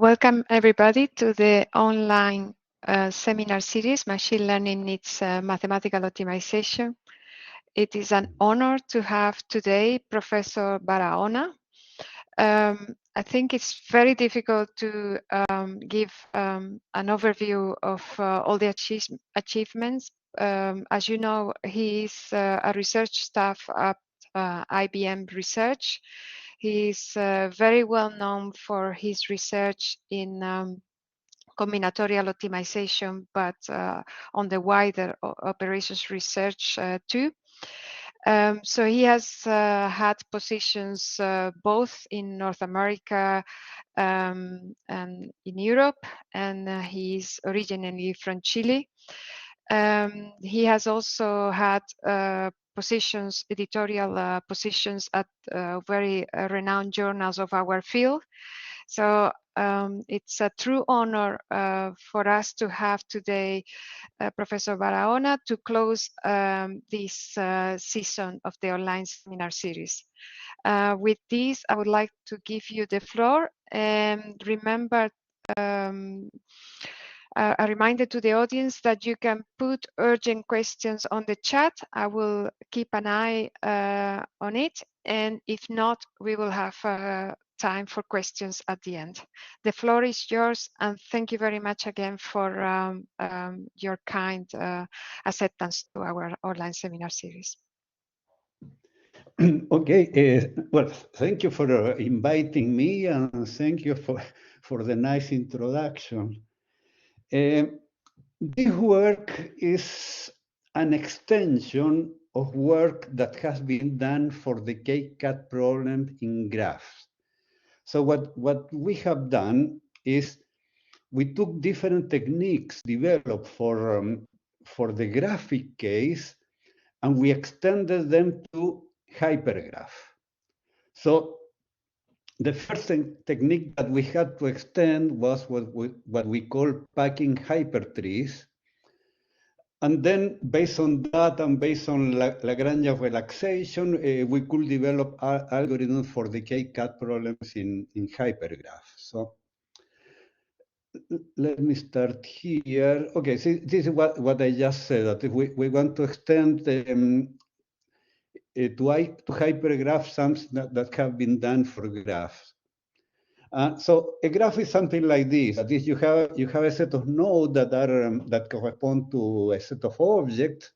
Welcome everybody to the online seminar series, Machine Learning Needs Mathematical Optimization. It is an honor to have today Professor Barahona. I think it's very difficult to give an overview of all the achievements. As you know, he is a research staff at IBM Research. He is very well known for his research in combinatorial optimization, but on the wider operations research too. So he has had positions both in North America and in Europe, and he's originally from Chile. He has also had positions, editorial positions at very renowned journals of our field. So it's a true honor for us to have today Professor Barahona to close this season of the online seminar series. With this, I would like to give you the floor, and remember a reminder to the audience that you can put urgent questions on the chat. I will keep an eye on it, and if not, we will have time for questions at the end. The floor is yours, and thank you very much again for your kind acceptance to our online seminar series. Okay, well, thank you for inviting me, and thank you for the nice introduction. This work is an extension of work that has been done for the K-cut problem in graphs. So what we have done is we took different techniques developed for the graphic case, and we extended them to hypergraph. So the first technique that we had to extend was what we call packing hypertrees. And then based on that and based on Lagrangian relaxation, we could develop algorithms for the K-cut problems in hypergraph. So let me start here. Okay, so this is what I just said, that we want to extend to hypergraph sums that have been done for graphs. So a graph is something like this. That is, you have a set of nodes that correspond to a set of objects,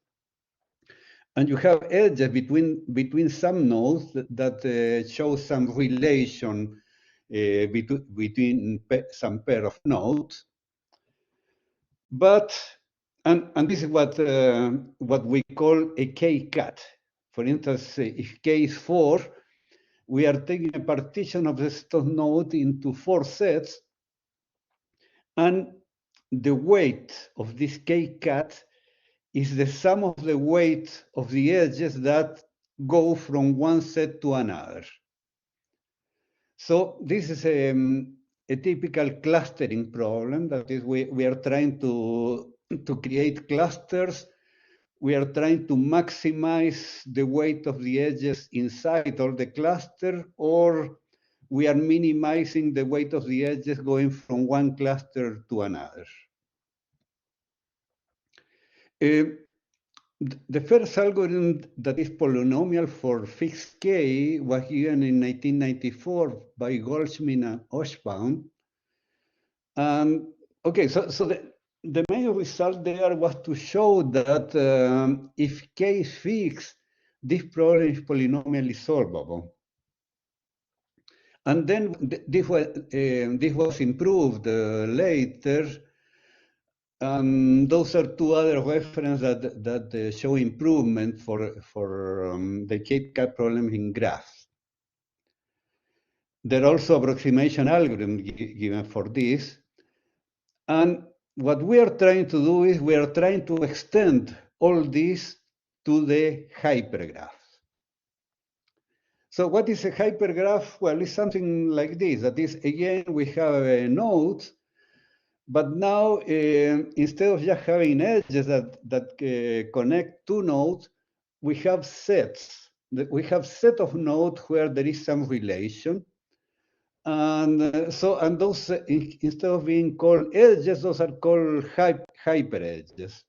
and you have edges between some nodes that show some relation between some pair of nodes. But and this is what we call a K-cut. For instance, if K is 4, we are taking a partition of the set of nodes into 4 sets, and the weight of this K-cut is the sum of the weight of the edges that go from one set to another. So this is a typical clustering problem. That is, we are trying to create clusters. We are trying to maximize the weight of the edges inside all the cluster, or we are minimizing the weight of the edges going from one cluster to another. The first algorithm that is polynomial for fixed K was given in 1994 by Goldschmidt and Oshbaum. Okay, so the main result there was to show that if K is fixed, this problem is polynomially solvable. And then this was improved later. Those are two other references that show improvement for the K-cut problem in graphs. There are also approximation algorithms given for this. And what we are trying to do is we are trying to extend all this to the hypergraph. So what is a hypergraph? Well, it's something like this. That is, again, we have nodes, but now instead of just having edges that connect two nodes, we have sets. We have set of nodes where there is some relation. And those, instead of being called edges, those are called hyperedges.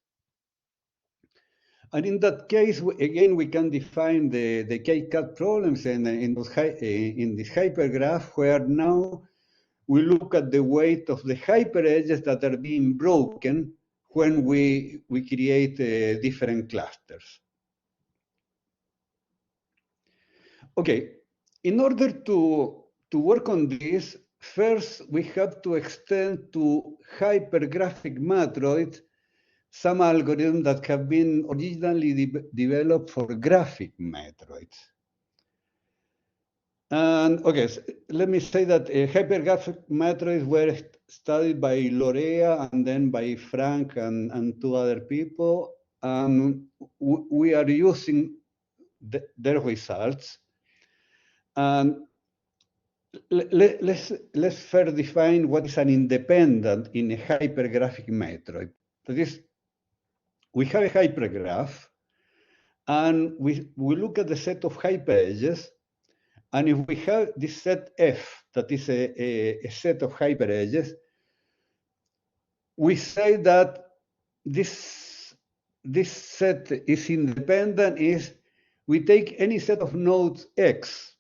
And in that case, again, we can define the K-cut problems in this hypergraph, where now we look at the weight of the hyperedges that are being broken when we create different clusters. Okay, in order to work on this, first we have to extend to hypergraphic matroids some algorithms that have been originally developed for graphic matroids. And okay, so let me say that hypergraphic matroids were studied by Lorea and then by Frank and two other people. We are using their results. And let's first define what is an independent in a hypergraphic matroid. That is, we have a hypergraph, and we look at the set of hyperedges, and if we have this set F, that is a set of hyperedges, we say that this set is independent if we take any set of nodes X,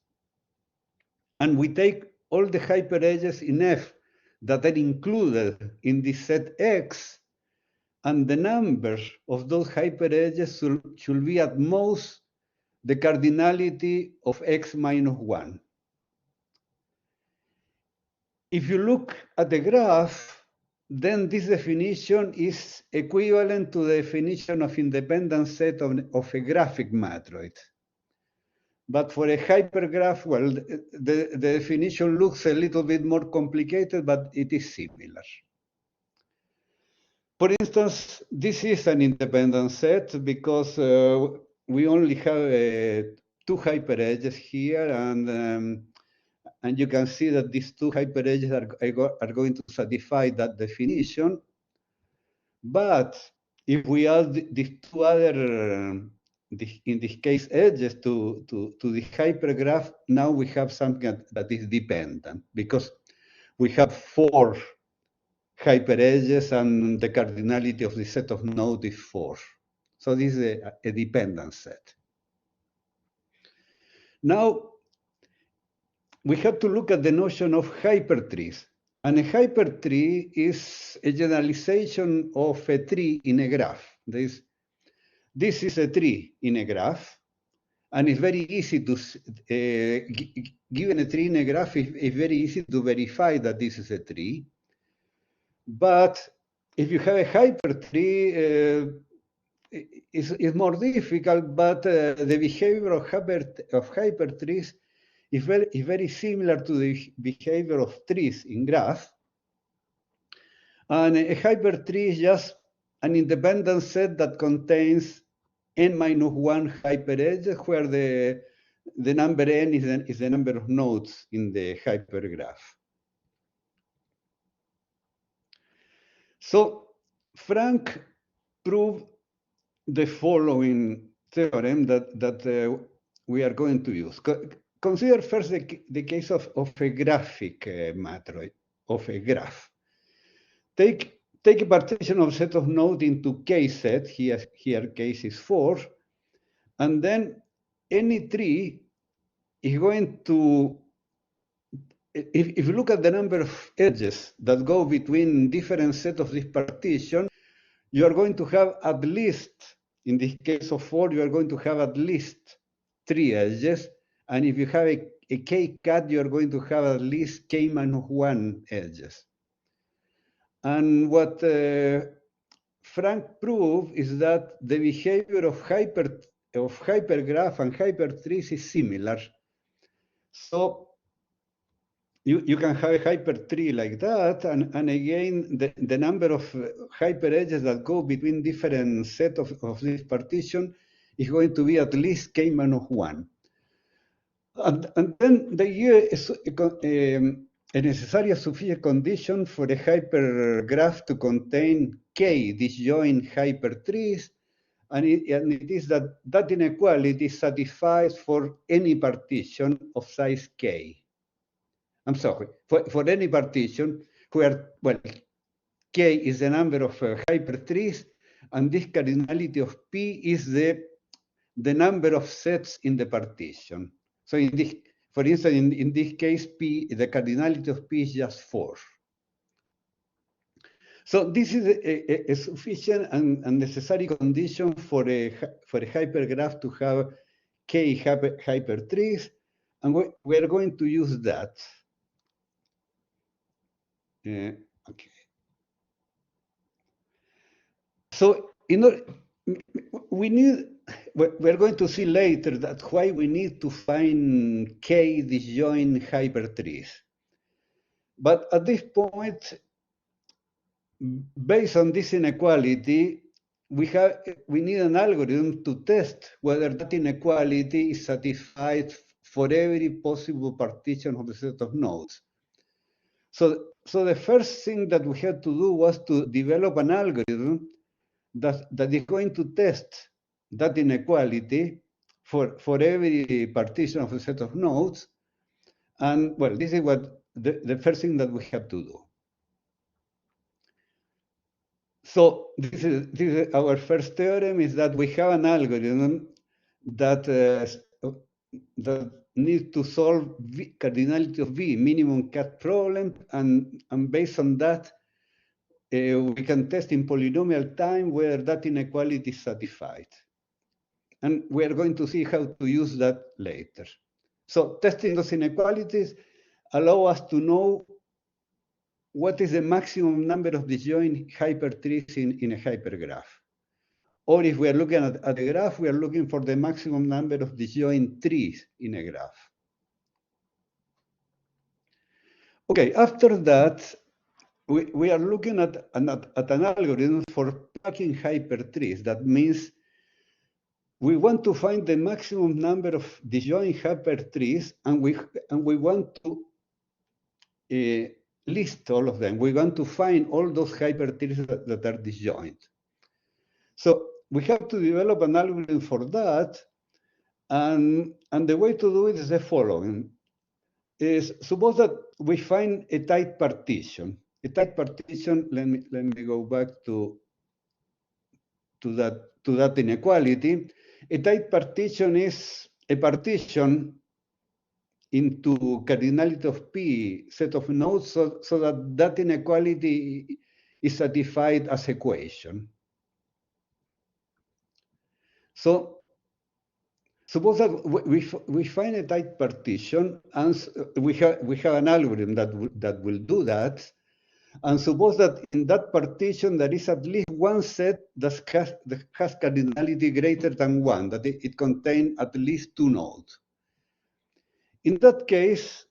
and we take all the hyperedges in F that are included in this set X, and the numbers of those hyperedges should be at most the cardinality of X minus 1. If you look at the graph, then this definition is equivalent to the definition of independent set of a graphic matroid. But for a hypergraph, well, the definition looks a little bit more complicated, but it is similar. For instance, this is an independent set because we only have two hyperedges here, and you can see that these two hyperedges are going to satisfy that definition. But if we add these two other, in this case, edges to the hypergraph, now we have something that is dependent, because we have four hyperedges and the cardinality of the set of nodes is 4. So this is a dependent set. Now, we have to look at the notion of hypertrees. And a hypertree is a generalization of a tree in a graph. This is a tree in a graph, and it's very easy to, given a tree in a graph, it's very easy to verify that this is a tree. But if you have a hypertree, it's more difficult, but the behavior of hypertrees is very similar to the behavior of trees in graph. And a hypertree is just an independent set that contains n-1 hyperedges, where the number n is the number of nodes in the hypergraph. So Frank proved the following theorem that we are going to use. Consider first the case of a graphic matroid, of a graph. Take a partition of set of nodes into K set, here case is 4, and then any tree is going to, if you look at the number of edges that go between different sets of this partition, you are going to have at least, in this case of 4, you are going to have at least 3 edges. And if you have a K-cut, you are going to have at least K minus 1 edges. And what Frank proved is that the behavior of hypergraph and hypertrees is similar. So you can have a hypertree like that, and again, the number of hyperedges that go between different sets of this partition is going to be at least K minus 1. And then the idea is a necessary sufficient condition for a hypergraph to contain K disjoint hypertrees, and it is that inequality satisfies for any partition of size K. I'm sorry, for any partition where, well, K is the number of hypertrees, and this cardinality of P is the number of sets in the partition. So in this, for instance, in this case, P, the cardinality of P is just 4. So this is a sufficient and necessary condition for a hypergraph to have K hypertrees, and we are going to use that. Okay. So we're going to see later that why we need to find K disjoint hypertrees. But at this point, based on this inequality, we need an algorithm to test whether that inequality is satisfied for every possible partition of the set of nodes. So the first thing that we had to do was to develop an algorithm that is going to test that inequality for every partition of a set of nodes. And well, this is what the first thing that we have to do. So this is our first theorem, is that we have an algorithm that that needs to solve cardinality of V, minimum cut problem, and based on that, we can test in polynomial time whether that inequality is satisfied. And we are going to see how to use that later. So testing those inequalities allow us to know what is the maximum number of disjoint hypertrees in a hypergraph. Or if we are looking at a graph, we are looking for the maximum number of disjoint trees in a graph. Okay, after that, we are looking at an algorithm for packing hypertrees. That means we want to find the maximum number of disjoint hypertrees, and we want to list all of them. We want to find all those hypertrees that are disjoint. So we have to develop an algorithm for that, and the way to do it is the following: is suppose that we find a tight partition. A tight partition. Let me go back to that inequality. A tight partition is a partition into cardinality of P set of nodes, so that inequality is satisfied as equation. So suppose that we find a tight partition, and we have an algorithm that will do that. And suppose that in that partition there is at least one set that has cardinality greater than 1, that it contains at least 2 nodes. In that case,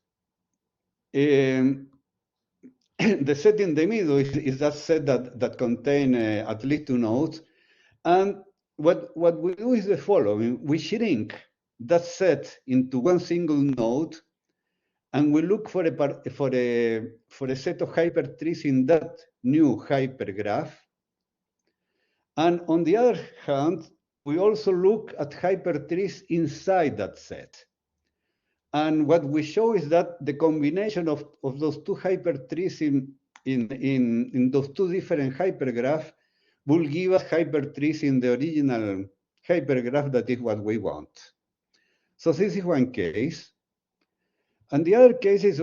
the set in the middle is that set that contains at least 2 nodes. And what we do is the following: we shrink that set into one single node, and we look for a set of hypertrees in that new hypergraph. And on the other hand, we also look at hypertrees inside that set. And what we show is that the combination of those two hypertrees in those two different hypergraphs will give us hypertrees in the original hypergraph. That is what we want. So this is one case. And the other case is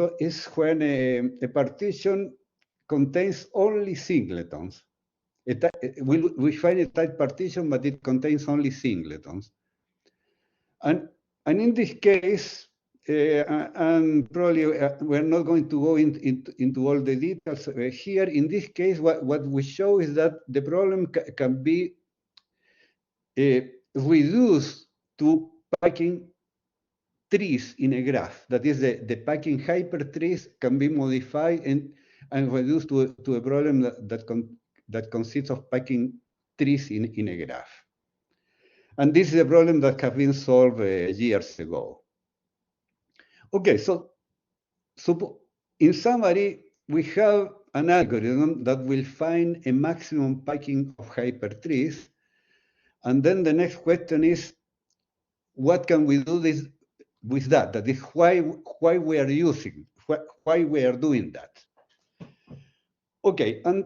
when a partition contains only singletons. We find a tight partition, but it contains only singletons. And in this case, and probably we're not going to go into all the details here. In this case, what we show is that the problem can be reduced to packing trees in a graph. That is, the packing hypertrees can be modified and reduced to a problem that consists of packing trees in a graph. And this is a problem that has been solved years ago. Okay, so in summary, we have an algorithm that will find a maximum packing of hypertrees. And then the next question is, what can we do with that? That is why we are using why we are doing that. Okay, and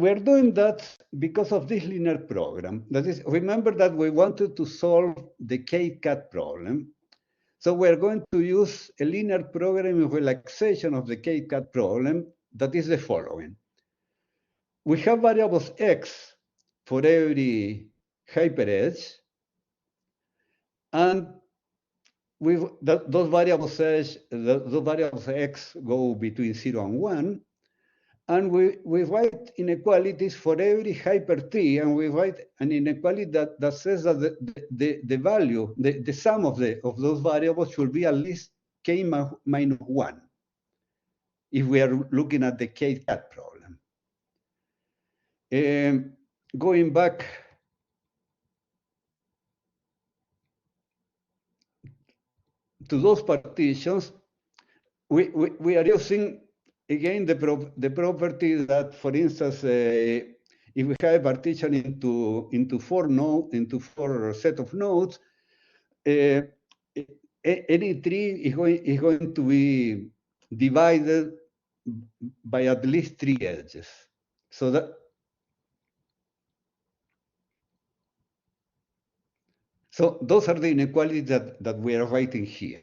we're doing that because of this linear program. That is, remember that we wanted to solve the K-cat problem. So we're going to use a linear programming relaxation of the K-cat problem that is the following. We have variables x for every hyperedge, and those variables x go between 0 and 1, and we write inequalities for every hypertree, and we write an inequality that says that the value, the sum of those variables should be at least k minus 1, if we are looking at the K-cat problem. Going back to those partitions, we are using again the property that, for instance, if we have a partition into four set of nodes, any tree is going to be divided by at least 3 edges. So those are the inequalities that we are writing here.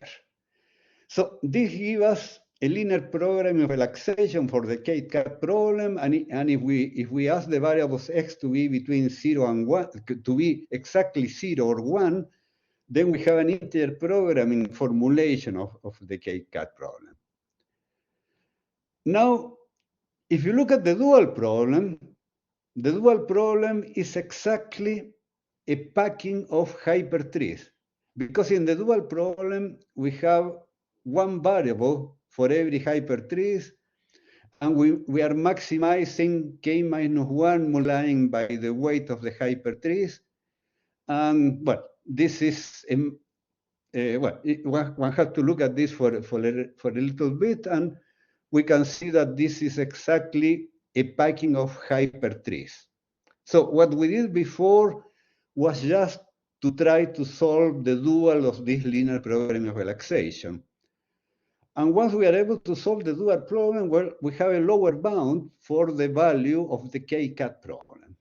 So this gives us a linear programming relaxation for the K-cat problem, and if we ask the variables x to be between 0 and 1, to be exactly 0 or 1, then we have an integer programming formulation of the K-cat problem. Now, if you look at the dual problem is exactly a packing of hypertrees, because in the dual problem we have one variable for every hypertrees, and we are maximizing k minus 1 multiplying by the weight of the hypertrees. And well, this is one has to look at this for a little bit, and we can see that this is exactly a packing of hypertrees. So what we did before was just to try to solve the dual of this linear programming relaxation. And once we are able to solve the dual problem, well, we have a lower bound for the value of the K-cat problem.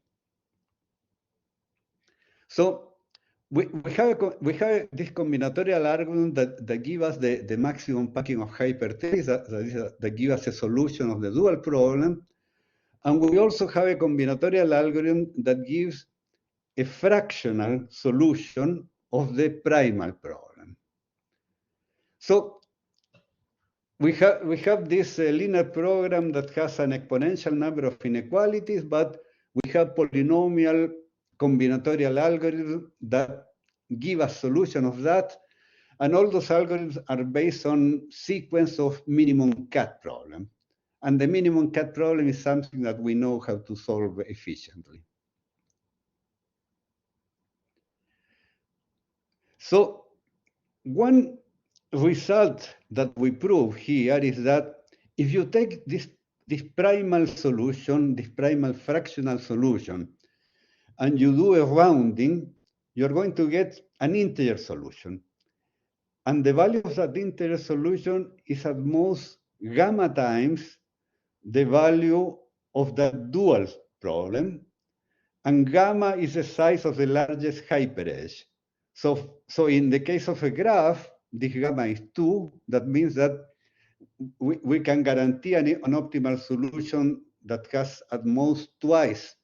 So we have this combinatorial argument that gives us the maximum packing of hypertrees, that gives us a solution of the dual problem. And we also have a combinatorial algorithm that gives a fractional solution of the primal problem. So we have this linear program that has an exponential number of inequalities, but we have polynomial combinatorial algorithms that give a solution of that. And all those algorithms are based on sequence of minimum cat problem. And the minimum cat problem is something that we know how to solve efficiently. So one result that we prove here is that if you take this primal solution, this primal fractional solution, and you do a rounding, you're going to get an integer solution. And the value of that integer solution is at most gamma times the value of that dual problem, and gamma is the size of the largest hyperedge. So in the case of a graph, this gamma is 2. That means that we can guarantee an optimal solution that has at most twice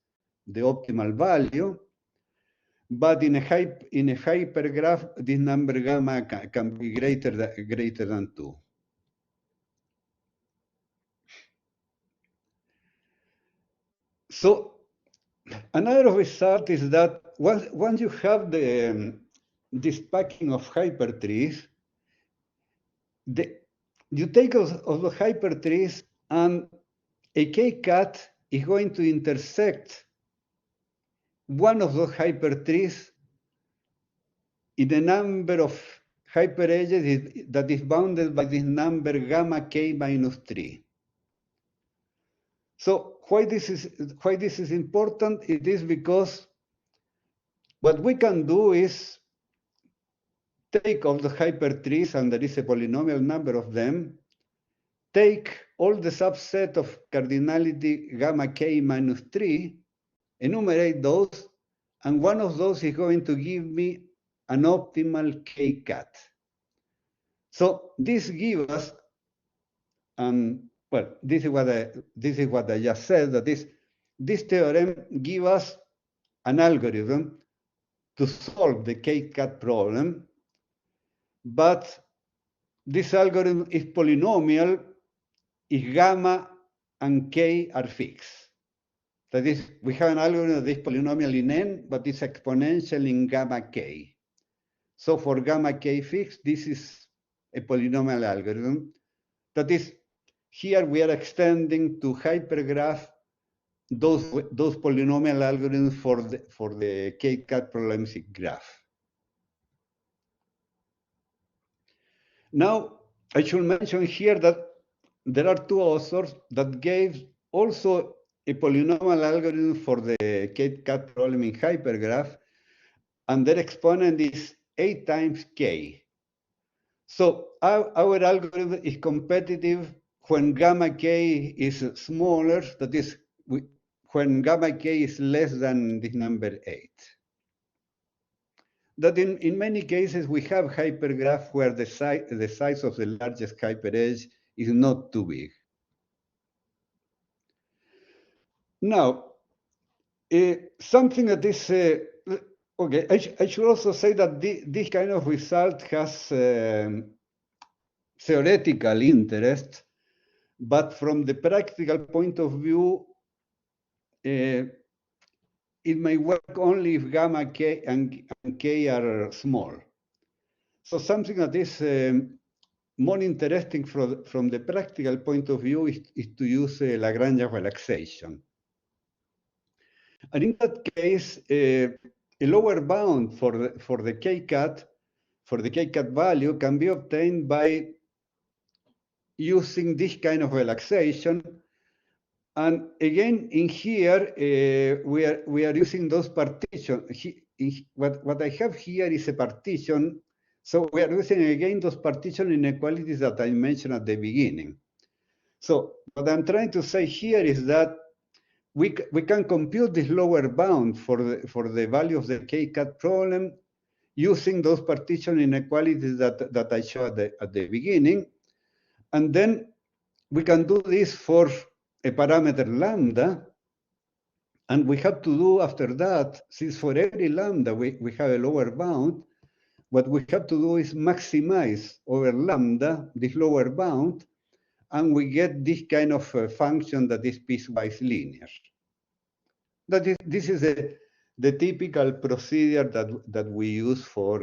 the optimal value. But in a hypergraph, this number gamma can be greater than 2. So another result is that once you have this packing of hypertrees, you take of the hypertrees, and a K-cat is going to intersect one of those hypertrees in a number of hyperedges that is bounded by this number gamma k minus 3. So why this is important? It is because what we can do is take of the hypertrees, and there is a polynomial number of them, take all the subset of cardinality gamma k minus 3, enumerate those, and one of those is going to give me an optimal k-cat. So this gives us, well, this is what I just said, that this theorem gives us an algorithm to solve the k-cat problem, but this algorithm is polynomial if gamma and k are fixed. That is, we have an algorithm that is polynomial in n, but it's exponential in gamma k. So for gamma k fixed, this is a polynomial algorithm. That is, here we are extending to hypergraph those polynomial algorithms for the k-cat problematic graph. Now, I should mention here that there are two authors that gave also a polynomial algorithm for the k-cat problem in hypergraph, and their exponent is 8 times k. So our algorithm is competitive when gamma k is smaller, that is, when gamma k is less than this number 8. That in many cases we have hypergraph where the size of the largest hyperedge is not too big. Now, something that is, okay, I should also say that this kind of result has theoretical interest, but from the practical point of view, it may work only if gamma k and k are small. So something that is more interesting from the practical point of view is to use Lagrangian relaxation. And in that case, a lower bound for the k-cat value can be obtained by using this kind of relaxation. And again, in here, we are using those partitions. What I have here is a partition. So we are using again those partition inequalities that I mentioned at the beginning. So what I'm trying to say here is that we can compute this lower bound for the value of the k-cat problem using those partition inequalities that I showed at the beginning. And then we can do this for a parameter lambda, and we have to do after that, since for every lambda we have a lower bound, what we have to do is maximize over lambda this lower bound, and we get this kind of function that is piecewise linear. This is the typical procedure that we use for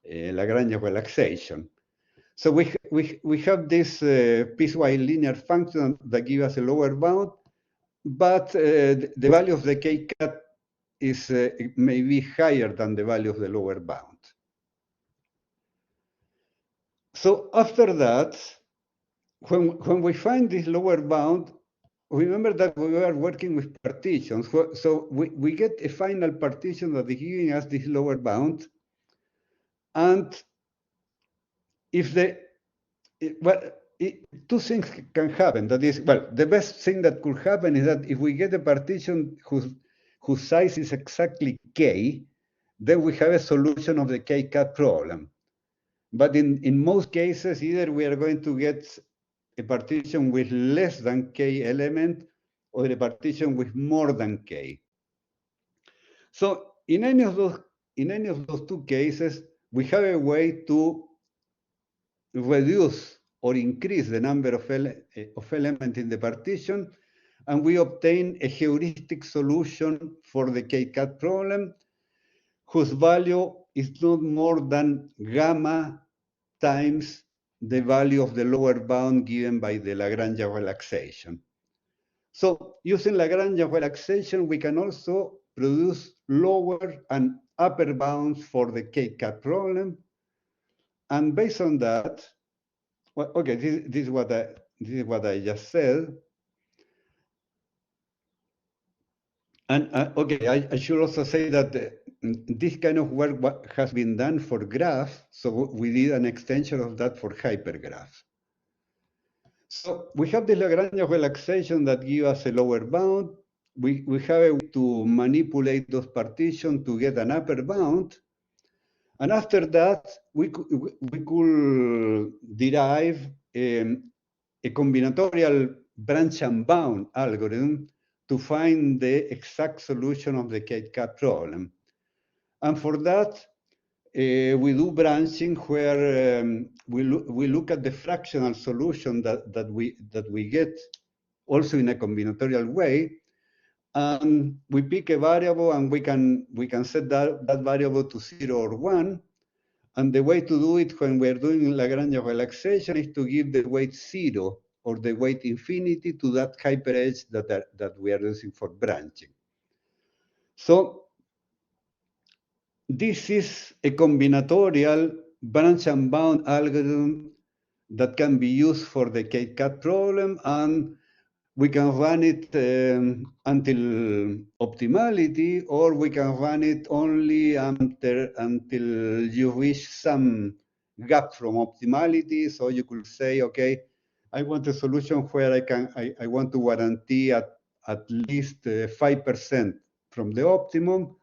Lagrangian relaxation. So we have this piecewise linear function that gives us a lower bound, but the value of the k-cat is maybe higher than the value of the lower bound. So after that, when we find this lower bound, remember that we are working with partitions. So we get a final partition that is giving us this lower bound. And if two things can happen. That is, well, the best thing that could happen is that if we get a partition whose size is exactly k, then we have a solution of the k-cat problem. But in most cases, either we are going to get a partition with less than k element or a partition with more than k. So in any of those two cases, we have a way to reduce or increase the number of elements in the partition, and we obtain a heuristic solution for the k-cat problem, whose value is not more than gamma times the value of the lower bound given by the Lagrangian relaxation. So using Lagrangian relaxation, we can also produce lower and upper bounds for the k-cat problem. And based on that, well, okay, this is what I just said. And okay, I should also say that this kind of work has been done for graphs, so we did an extension of that for hypergraphs. So we have the Lagrangian relaxation that give us a lower bound. We have a way to manipulate those partitions to get an upper bound. And after that, we could derive a combinatorial branch and bound algorithm to find the exact solution of the K-cut problem. And for that, we do branching where we look at the fractional solution that we get also in a combinatorial way, and we pick a variable and we can set that variable to 0 or 1. And the way to do it when we're doing Lagrangian relaxation is to give the weight 0 or the weight infinity to that hyperedge that we are using for branching. So this is a combinatorial branch and bound algorithm that can be used for the K-cut problem, and we can run it until optimality, or we can run it only until you reach some gap from optimality. So you could say, okay, I want a solution where I want to guarantee at least 5% from the optimum.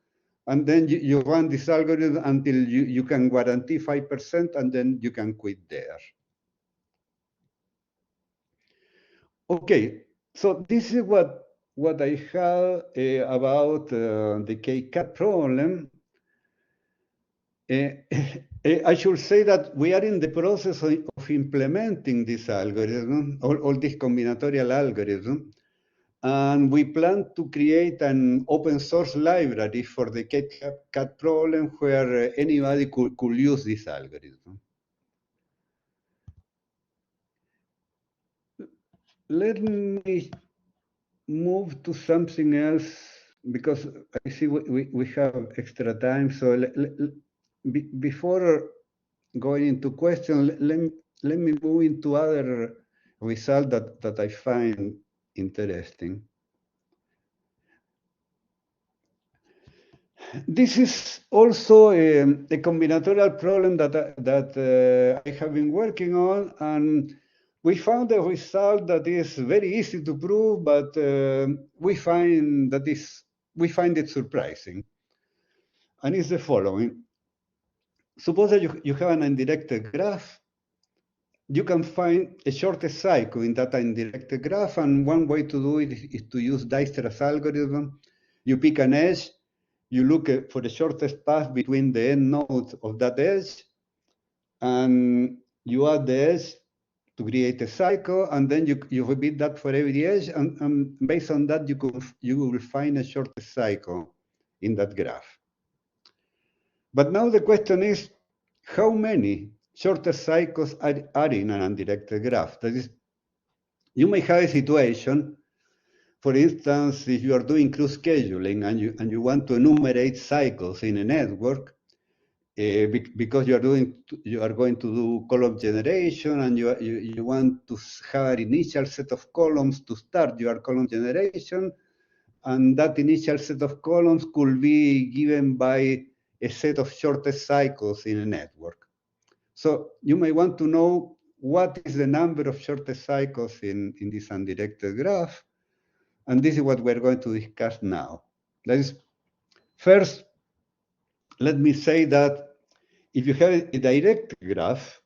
And then you run this algorithm until you can guarantee 5%, and then you can quit there. Okay, so this is what I have about the K-cut problem. I should say that we are in the process of implementing this algorithm, all this combinatorial algorithm, and we plan to create an open source library for the K-cut problem where anybody could use this algorithm. Let me move to something else because I see we have extra time. So before going into questions, let me move into other results that I find interesting. This is also a combinatorial problem that I have been working on, and we found a result that is very easy to prove, but we find it surprising. And it's the following. Suppose that you have an undirected graph. You can find a shortest cycle in that undirected graph, and one way to do it is to use Dijkstra's algorithm. You pick an edge, you look for the shortest path between the end nodes of that edge, and you add the edge to create a cycle, and then you repeat that for every edge, and based on that, you will find a shortest cycle in that graph. But now the question is, how many shortest cycles are in an undirected graph? That is, you may have a situation, for instance, if you are doing crew scheduling and you want to enumerate cycles in a network, because you are going to do column generation, and you want to have an initial set of columns to start your column generation, and that initial set of columns could be given by a set of shortest cycles in a network. So you may want to know what is the number of shortest cycles in this undirected graph, and this is what we're going to discuss now. That is, first, let me say that if you have a direct graph,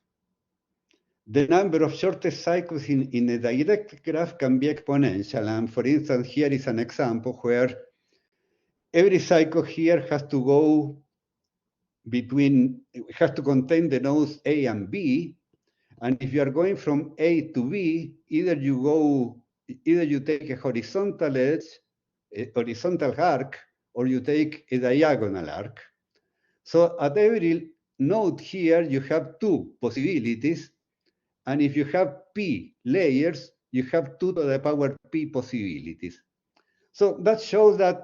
the number of shortest cycles in a direct graph can be exponential. And for instance, here is an example where every cycle here has to go has to contain the nodes A and B. And if you are going from A to B, either you take a horizontal edge, a horizontal arc, or you take a diagonal arc. So at every node here, you have two possibilities. And if you have P layers, you have 2 to the power P possibilities. So that shows that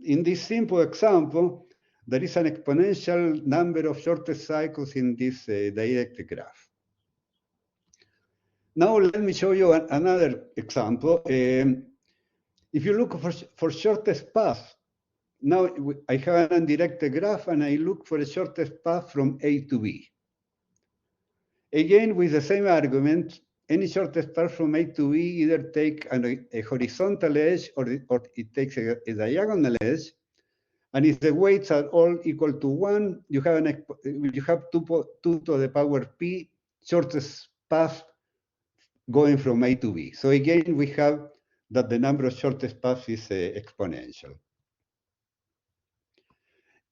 in this simple example, there is an exponential number of shortest cycles in this direct graph. Now let me show you another example. If you look for shortest path, now I have an undirected graph and I look for the shortest path from A to B. Again, with the same argument, any shortest path from A to B either take a horizontal edge or it takes a diagonal edge. And if the weights are all equal to 1, you have 2 to the power p shortest path going from A to B. So again, we have that the number of shortest paths is exponential.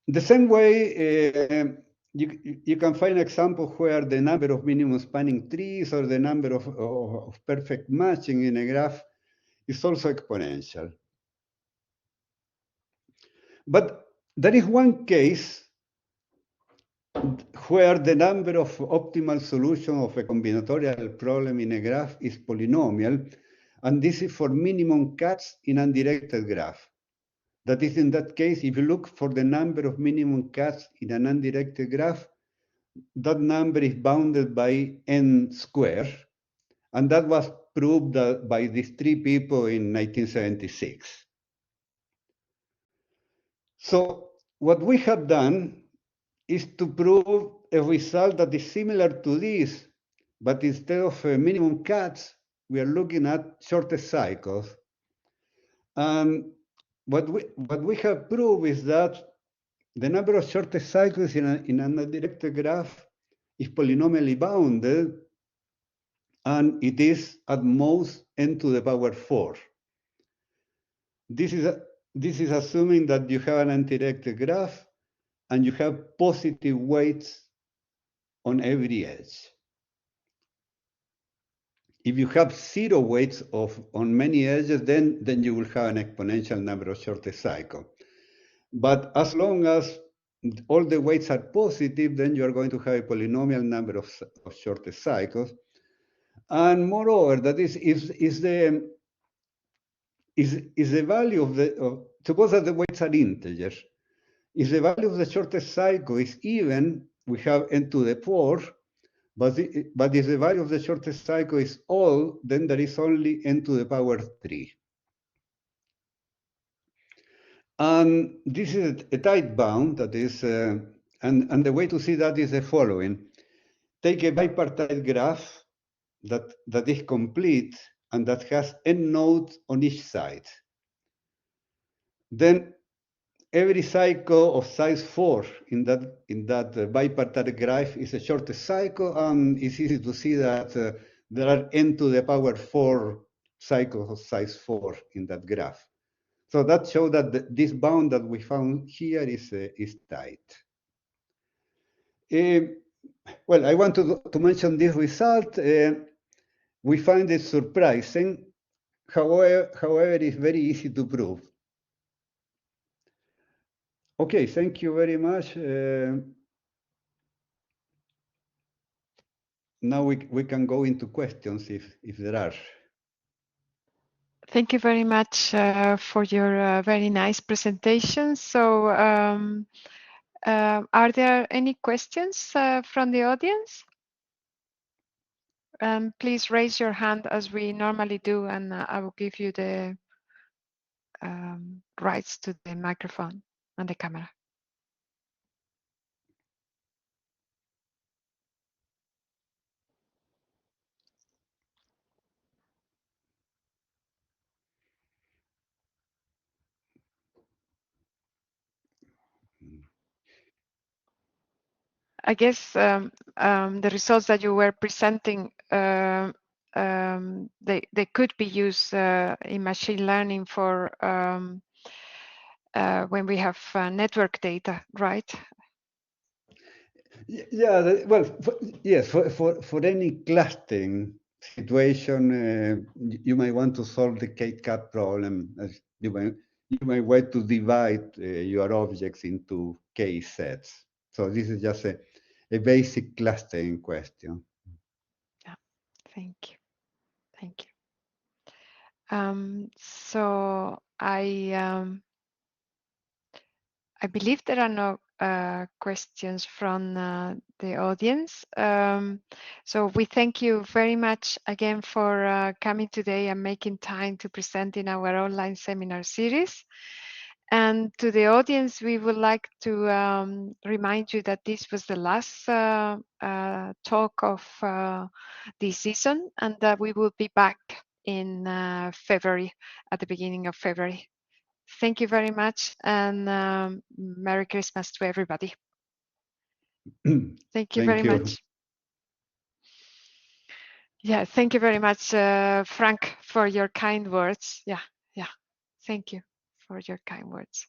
The same way, you can find examples where the number of minimum spanning trees or the number of perfect matching in a graph is also exponential. But there is one case where the number of optimal solutions of a combinatorial problem in a graph is polynomial, and this is for minimum cuts in undirected graph. That is, in that case, if you look for the number of minimum cuts in an undirected graph, that number is bounded by n squared, and that was proved by these 3 people in 1976. So what we have done is to prove a result that is similar to this, but instead of minimum cuts, we are looking at shortest cycles. And what we have proved is that the number of shortest cycles in an undirected graph is polynomially bounded, and it is at most n to the power 4. This is assuming that you have an undirected graph and you have positive weights on every edge. If you have 0 weights on many edges, then you will have an exponential number of shortest cycles. But as long as all the weights are positive, then you are going to have a polynomial number of shortest cycles. And moreover, that is the value of suppose that the weights are integers. If the value of the shortest cycle is even, we have n to the 4. But if the value of the shortest cycle is odd, then there is only n to the power 3. And this is a tight bound, that is, and the way to see that is the following. Take a bipartite graph that is complete and that has n nodes on each side. Then every cycle of size 4 in that bipartite graph is a shortest cycle, and it's easy to see that there are n to the power 4 cycles of size 4 in that graph. So that shows that this bound that we found here is tight. Well, I want to mention this result. We find it surprising. However, it's very easy to prove. Okay, thank you very much. Now we can go into questions if there are. Thank you very much for your very nice presentation. So are there any questions from the audience? Please raise your hand as we normally do, and I will give you the rights to the microphone and the camera. I guess the results that you were presenting, they could be used in machine learning for when we have network data, right? Yeah, well, yes, for any clustering situation, you may want to solve the K-cut problem. You may want to divide your objects into K sets. So this is just a basic clustering question. Yeah, thank you. Thank you. So I believe there are no questions from the audience. So we thank you very much again for coming today and making time to present in our online seminar series. And to the audience, we would like to remind you that this was the last talk of this season, and that we will be back in February, at the beginning of February. Thank you very much, and Merry Christmas to everybody. Thank you very much. Yeah, thank you very much, Frank, for your kind words. Yeah, thank you for your kind words.